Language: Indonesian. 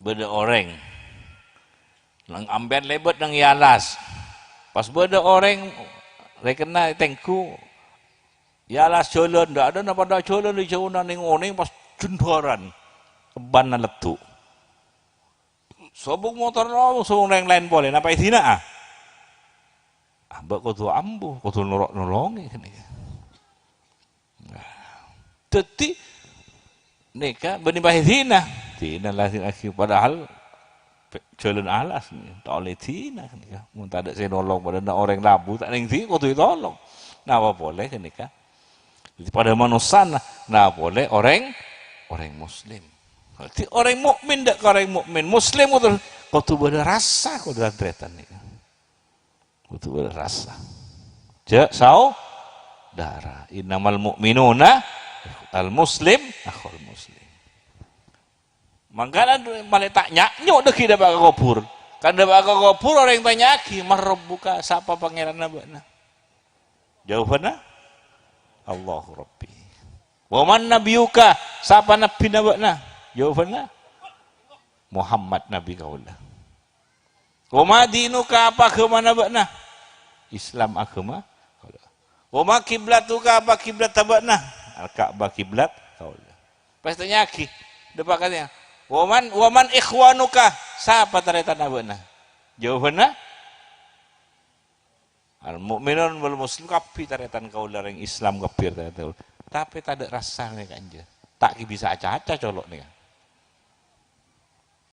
beda orang nang amben lebet nang yalas pas beda orang rekena tengku yalas jalan ndak ada napa dak jalan di jauh ning oning pas jendoran ban letu sobong motor langsung nang lain boleh napa isina ambek kudu ambuh kudu nolongi kene dadi neka benih bahidina tina lahir akhir padahal jalan alas nih tak oleh tina kan mun tak ada saya nolong pada orang labu tak ning di kudu tolong nah apa boleh kan pada manusia nah boleh orang muslim berarti orang mukmin ndak orang mukmin muslim kudu berasa kudu tretan nih kudu berasa saudara innamal mu'minuna al muslim akhul muslim mangkana malah tak nyaknyuk deki da baka kubur kan da baka kubur orang yang tanya lagi marabbuka siapa pangeran nabana jawabannya Allahu Rabbi wa man nabiyuka siapa nabi nabana jawabannya Muhammad nabi kaulah wa ma dinuka apa agama nabana Islam agama wa ma kiblatuka apa kiblat tabana al-Ka'bah kiblat kaulah pas tanya lagi da bakatnya waman ikhwanuka siapa taretan abana jawabannya al mukminun wal muslim kabeh taretan kaulah yang Islam kabeh taretan tapi tak ada rasanya kanja tak bisa aca-aca colok nih